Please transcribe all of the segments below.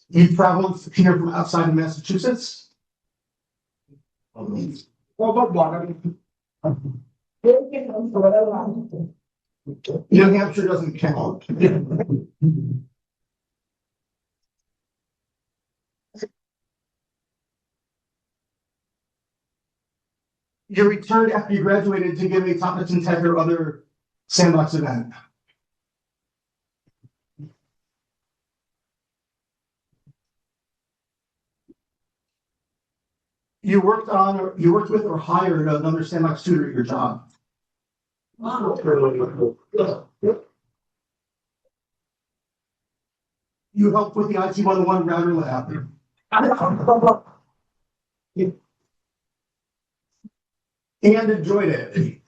You traveled here from outside of Massachusetts? New Hampshire doesn't count. You returned after you graduated to give a topics in tech or other Sandbox event. You worked with or hired another Sandbox tutor at your job. You helped with the IT 101 router lab. And enjoyed it.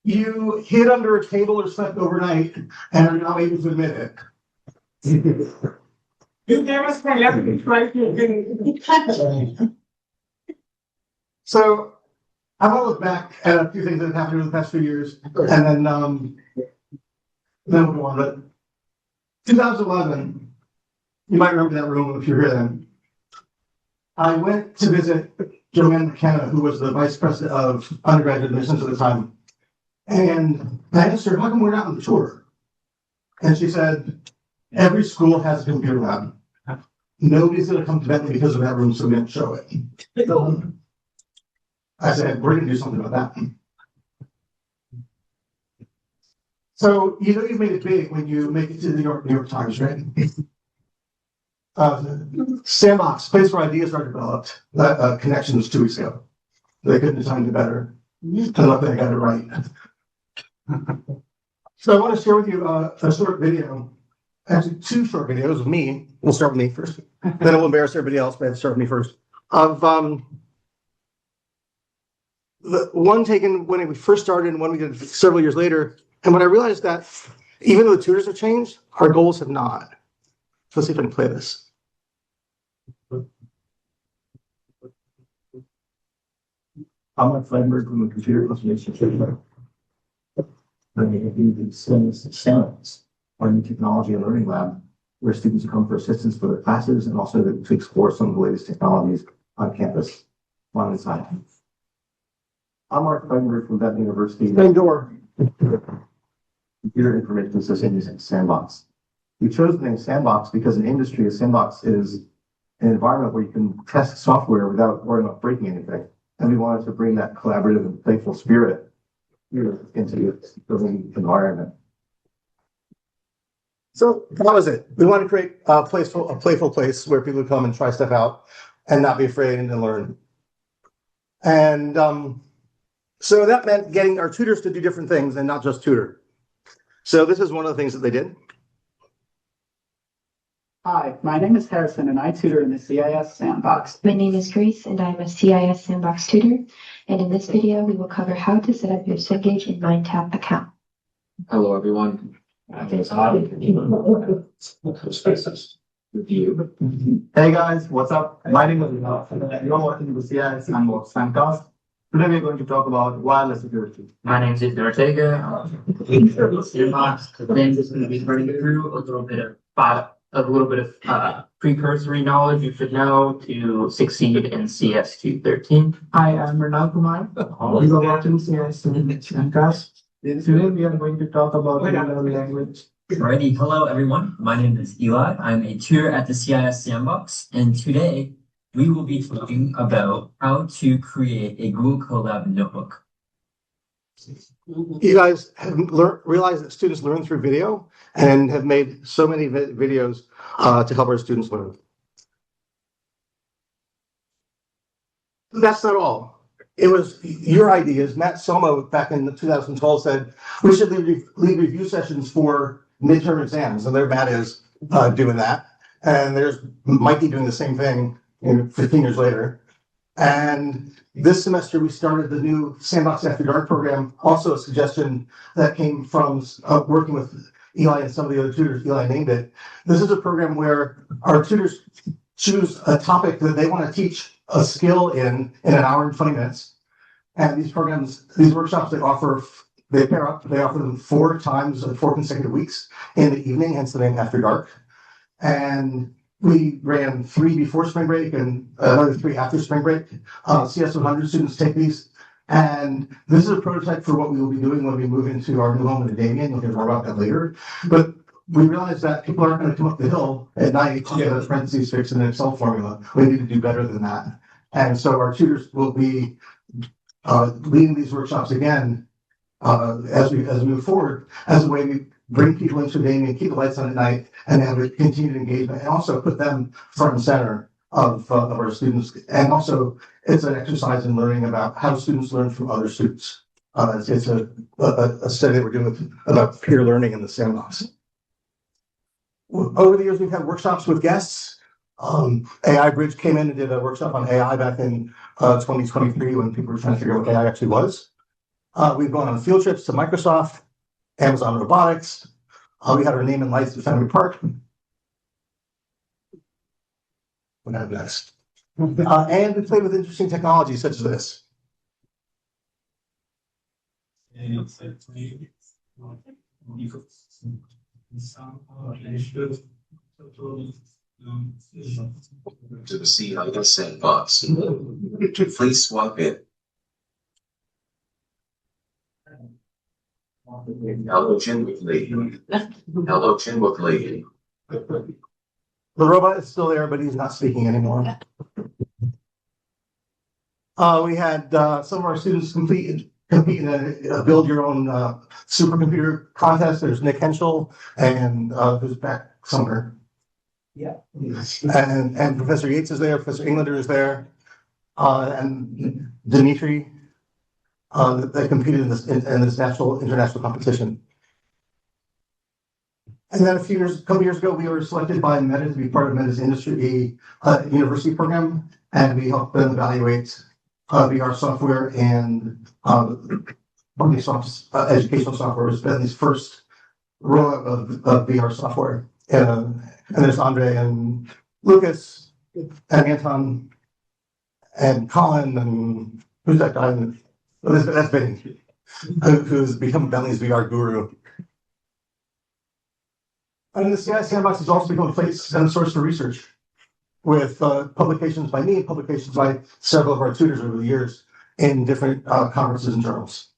You hid under a table or slept overnight and are now able to admit it. So I want to look back at a few things that have happened over the past few years, and then we'll go on. But 2011, you might remember that room if you're here then. I went to visit Joanne McKenna, who was the vice president of undergraduate admissions at the time. And I asked her, how come we're not on the tour? And she said, every school has a computer lab. Nobody's going to come to Bentley because of that room, so we didn't show it. I said, we're going to do something about that. So, you know you've made it big when you make it to the New York Times, right? Sandbox, place where ideas are developed. Connections 2 weeks ago. They couldn't have timed it better. I love that I got it right. So I want to share with you a short video. Actually, 2 short videos of me. We'll start with me first. Then it will embarrass everybody else, but start with me first. Of the one taken when we first started and one we did several years later. And when I realized that even though the tutors have changed, our goals have not. So let's see if I can play this. I'm Frydenberg from the Computer Information Systems. I'm the Sandbox, our new technology and learning lab, where students come for assistance for their classes and also to explore some of the latest technologies on campus, on inside. I'm Mark Frydenberg from Bentley University. Indoor. Computer Information Systems and Sandbox. We chose the name Sandbox because in industry, a sandbox is an environment where you can test software without worrying about breaking anything. And we wanted to bring that collaborative and playful spirit here into the building environment. So that was it. We wanted to create a playful place where people would come and try stuff out and not be afraid and learn. And so that meant getting our tutors to do different things and not just tutor. So this is one of the things that they did. Hi, my name is Harrison and I tutor in the CIS Sandbox. My name is Grace and I'm a CIS Sandbox tutor. And in this video, we will cover how to set up your Cengage in MindTap account. Hello, everyone. Hey guys, what's up? My name is Vinod and you're watching the CIS Sandbox Fancast. Today we're going to talk about wireless security. My name is Ethan Ortega. Sandbox. Today is going to be running through a little bit of precursory knowledge you should know to succeed in CS 213. Hi, I'm Ronald Kumar. You are watching CIS Fancast. Today we are going to talk about language. Alrighty, hello everyone. My name is Eli. I'm a tutor at the CIS Sandbox, and today we will be talking about how to create a Google Colab notebook. You guys have realized that students learn through video and have made so many videos to help our students learn. That's not all. It was your ideas. Matt Somo back in 2012 said we should leave review sessions for midterm exams, and there Matt is doing that, and there's Mikey doing the same thing 15 years later. And this semester we started the new Sandbox After Dark program, also a suggestion that came from working with Eli and some of the other tutors. Eli named it. This is a program where our tutors choose a topic that they want to teach a skill in an hour and 20 minutes. And these workshops, they offer they pair up. They offer them 4 consecutive weeks in the evening, hence the name After Dark. And we ran 3 before spring break and another 3 after spring break. CS 100 students take these. And this is a prototype for what we will be doing when we move into our new home in Damien. You'll hear more about that later. But we realized that people aren't going to come up the hill at night to get a parentheses fix in an Excel formula. We need to do better than that. And so our tutors will be leading these workshops again as we move forward, as a way we bring people into Damien, keep the lights on at night, and have a continued engagement, and also put them front and center of our students. And also, it's an exercise in learning about how students learn from other students. It's a study that we're doing about peer learning in the Sandbox. Over the years, we've had workshops with guests. AI Bridge came in and did a workshop on AI back in 2023 when people were trying to figure out what AI actually was. We've gone on field trips to Microsoft, Amazon Robotics. We had our name and lights at Fenway Park. What have next? And we played with interesting technologies such as this. To the CIS Sandbox. Please swipe it. Hello, Chinwick. Hello, Chinwick. The robot is still there, but he's not speaking anymore. We had some of our students compete in a build your own supercomputer contest. There's Nick Henschel and who's back somewhere. Yeah. And Professor Yates is there, Professor Englander is there, and Dimitri. They competed in this international competition. And then a couple years ago, we were selected by Meta to be part of Meta's industry university program, and we helped them evaluate VR software and Microsoft's educational software. It's been this first row of VR software. And there's Andre and Lucas and Anton and Colin and who's that guy? That's Benny, who's become Bentley's VR guru. And the CIS Sandbox has also become a place and a source for research, with publications by me, publications by several of our tutors over the years in different conferences and journals.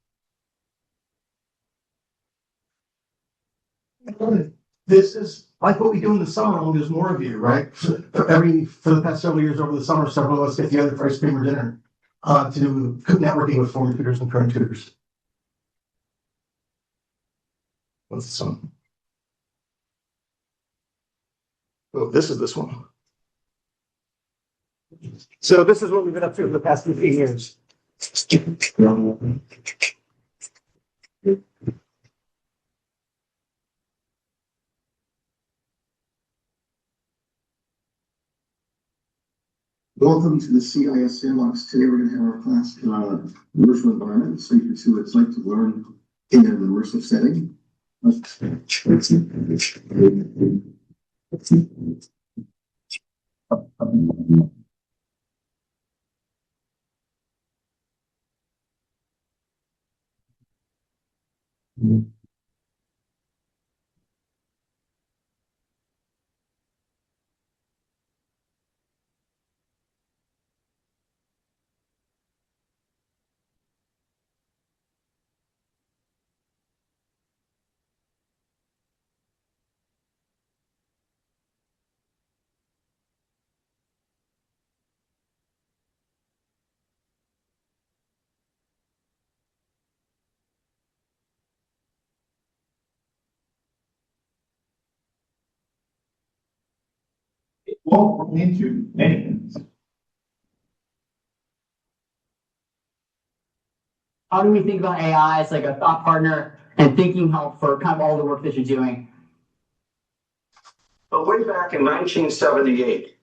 This is like what we do in the summer when there's more of you, right? For the past several years over the summer, several of us get together for ice cream or dinner to do networking with former tutors and current tutors. What's this one? Oh, this is this one. So this is what we've been up to for the past 15 years. Welcome to the CIS Sandbox. Today we're going to have our class in a virtual environment, so you can see what it's like to learn in an immersive setting. Well, into many things. How do we think about AI as like a thought partner and thinking help for kind of all the work that you're doing? But way back in 1978,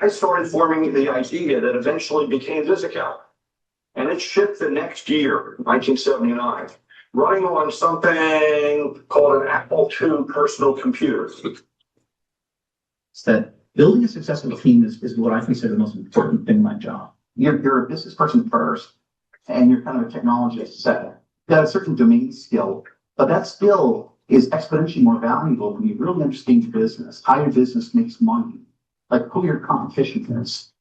I started forming the idea that eventually became VisiCalc. And it shipped the next year, 1979, running on something called an Apple II personal computer. It's that building a successful team is what I consider the most important thing in my job. You're a business person first, and you're kind of a technologist second. got a certain domain skill, but that skill is exponentially more valuable when you really understand your business, how your business makes money, like who your competition is.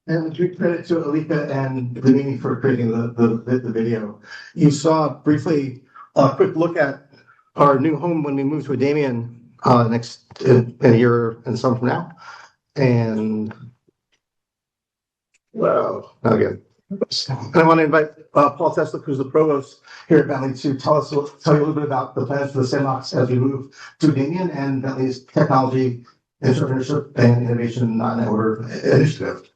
And due credit to Alika and Lamini for creating the video. You saw briefly a quick look at our new home when we move to a Damien in a year and some from now. And well, again. And I want to invite Paul Tesla, who's the provost here at Bentley, to tell you a little bit about the plans for the Sandbox as we move to Damien and Bentley's technology entrepreneurship and innovation network initiative.